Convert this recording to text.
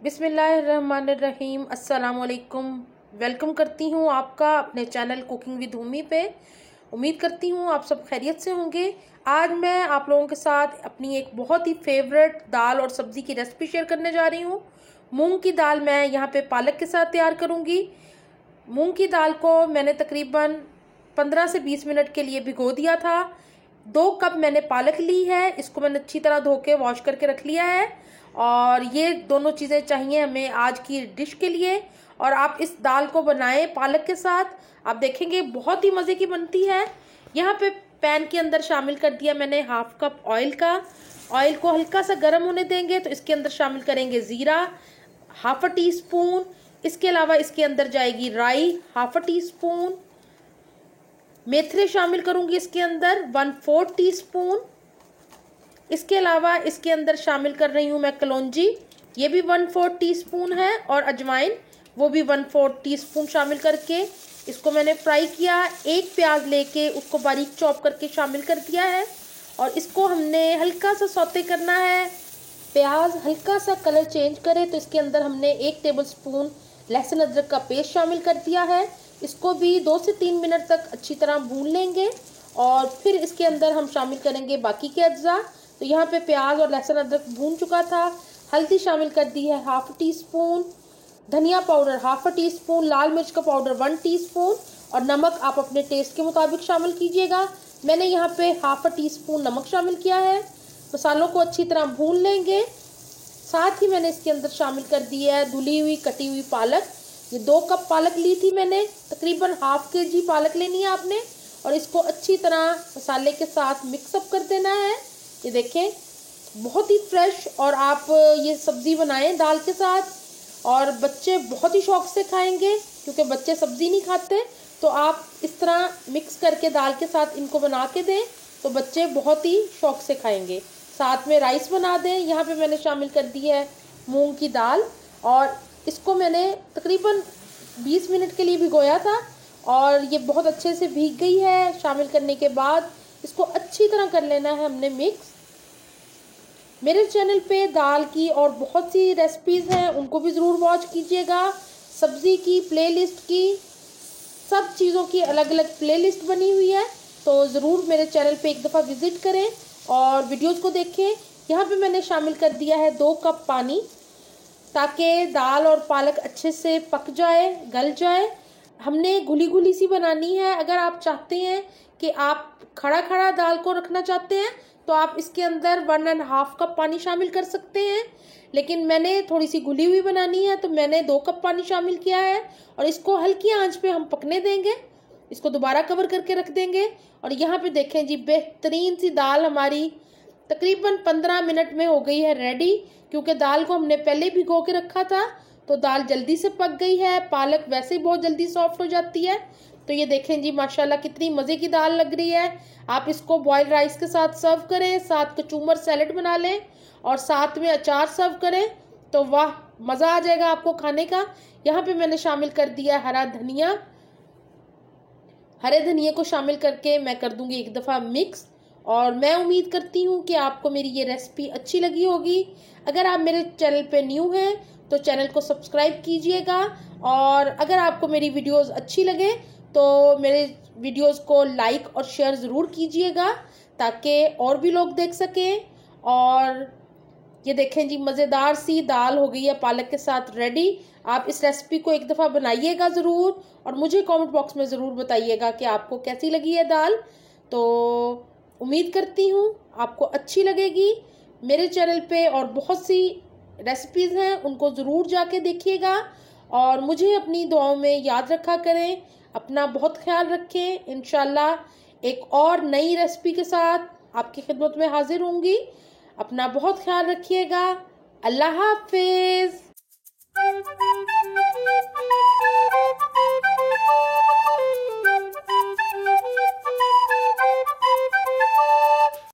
बिस्मिल्लाहिर्रहमानिर्रहीम। अस्सलाम वालेकुम। वेलकम करती हूँ आपका अपने चैनल कुकिंग विद उम्मी पे। उम्मीद करती हूँ आप सब खैरियत से होंगे। आज मैं आप लोगों के साथ अपनी एक बहुत ही फेवरेट दाल और सब्ज़ी की रेसिपी शेयर करने जा रही हूँ। मूंग की दाल मैं यहाँ पे पालक के साथ तैयार करूँगी। मूंग की दाल को मैंने तकरीबन 15 से 20 मिनट के लिए भिगो दिया था। 2 कप मैंने पालक ली है, इसको मैंने अच्छी तरह धो के वॉश करके रख लिया है। और ये दोनों चीज़ें चाहिए हमें आज की डिश के लिए। और आप इस दाल को बनाएं पालक के साथ, आप देखेंगे बहुत ही मज़े की बनती है। यहाँ पे पैन के अंदर शामिल कर दिया मैंने हाफ कप ऑयल का। ऑयल को हल्का सा गर्म होने देंगे तो इसके अंदर शामिल करेंगे ज़ीरा हाफ अ टी स्पून। इसके अलावा इसके अंदर जाएगी राई हाफ अ टी स्पून। मेथरे शामिल करूंगी इसके अंदर 1/4 टी स्पून। इसके अलावा इसके अंदर शामिल कर रही हूँ मैं कलौंजी, ये भी 1/4 टी स्पून है। और अजवाइन वो भी 1/4 टी स्पून शामिल करके इसको मैंने फ्राई किया। एक प्याज लेके उसको बारीक चॉप करके शामिल कर दिया है और इसको हमने हल्का सा सौते करना है। प्याज हल्का सा कलर चेंज करे तो इसके अंदर हमने 1 टेबल स्पून लहसुन अदरक का पेस्ट शामिल कर दिया है। इसको भी 2 से 3 मिनट तक अच्छी तरह भून लेंगे और फिर इसके अंदर हम शामिल करेंगे बाकी के अज्जा। तो यहाँ पे प्याज और लहसुन अदरक भून चुका था। हल्दी शामिल कर दी है हाफ टी स्पून, धनिया पाउडर हाफ टी स्पून, लाल मिर्च का पाउडर 1 टीस्पून और नमक आप अपने टेस्ट के मुताबिक शामिल कीजिएगा। मैंने यहाँ पे हाफ टी स्पून नमक शामिल किया है। मसालों को अच्छी तरह भून लेंगे। साथ ही मैंने इसके अंदर शामिल कर दी है धुली हुई कटी हुई पालक। ये 2 कप पालक ली थी मैंने, तकरीबन हाफ केजी पालक लेनी है आपने। और इसको अच्छी तरह मसाले के साथ मिक्सअप कर देना है। ये देखें बहुत ही फ्रेश। और आप ये सब्ज़ी बनाएं दाल के साथ और बच्चे बहुत ही शौक से खाएंगे, क्योंकि बच्चे सब्ज़ी नहीं खाते। तो आप इस तरह मिक्स करके दाल के साथ इनको बना के दें तो बच्चे बहुत ही शौक से खाएंगे। साथ में राइस बना दें। यहाँ पे मैंने शामिल कर दी है मूंग की दाल और इसको मैंने तकरीबन 20 मिनट के लिए भिगोया था और ये बहुत अच्छे से भीग गई है। शामिल करने के बाद इसको अच्छी तरह कर लेना है हमने मिक्स। मेरे चैनल पे दाल की और बहुत सी रेसिपीज़ हैं, उनको भी ज़रूर वॉच कीजिएगा। सब्ज़ी की प्लेलिस्ट की, सब चीज़ों की अलग अलग प्लेलिस्ट बनी हुई है, तो ज़रूर मेरे चैनल पे एक दफ़ा विज़िट करें और वीडियोस को देखें। यहाँ पे मैंने शामिल कर दिया है 2 कप पानी, ताकि दाल और पालक अच्छे से पक जाए, गल जाए। हमने घुली घुली सी बनानी है। अगर आप चाहते हैं कि आप खड़ा खड़ा दाल को रखना चाहते हैं तो आप इसके अंदर 1.5 कप पानी शामिल कर सकते हैं, लेकिन मैंने थोड़ी सी घुली हुई बनानी है तो मैंने 2 कप पानी शामिल किया है। और इसको हल्की आंच पे हम पकने देंगे। इसको दोबारा कवर करके रख देंगे। और यहाँ पे देखें जी, बेहतरीन सी दाल हमारी तकरीबन 15 मिनट में हो गई है रेडी। क्योंकि दाल को हमने पहले भिगो के रखा था तो दाल जल्दी से पक गई है। पालक वैसे ही बहुत जल्दी सॉफ्ट हो जाती है। तो ये देखें जी, माशाल्लाह कितनी मज़े की दाल लग रही है। आप इसको बॉयल राइस के साथ सर्व करें, साथ कचूमर सैलेड बना लें और साथ में अचार सर्व करें तो वाह, मज़ा आ जाएगा आपको खाने का। यहाँ पे मैंने शामिल कर दिया हरा धनिया। हरे धनिए को शामिल करके मैं कर दूंगी एक दफ़ा मिक्स। और मैं उम्मीद करती हूँ कि आपको मेरी ये रेसिपी अच्छी लगी होगी। अगर आप मेरे चैनल पे न्यू हैं तो चैनल को सब्सक्राइब कीजिएगा। और अगर आपको मेरी वीडियोस अच्छी लगे तो मेरे वीडियोस को लाइक और शेयर ज़रूर कीजिएगा, ताकि और भी लोग देख सकें। और ये देखें जी, मज़ेदार सी दाल हो गई है पालक के साथ रेडी। आप इस रेसिपी को एक दफ़ा बनाइएगा ज़रूर और मुझे कमेंट बॉक्स में ज़रूर बताइएगा कि आपको कैसी लगी है दाल। तो उम्मीद करती हूँ आपको अच्छी लगेगी। मेरे चैनल पे और बहुत सी रेसिपीज़ हैं, उनको ज़रूर जाके देखिएगा और मुझे अपनी दुआओं में याद रखा करें। अपना बहुत ख्याल रखें। इंशाल्लाह एक और नई रेसिपी के साथ आपकी खिदमत में हाजिर होंगी। अपना बहुत ख्याल रखिएगा। अल्लाह हाफिज़।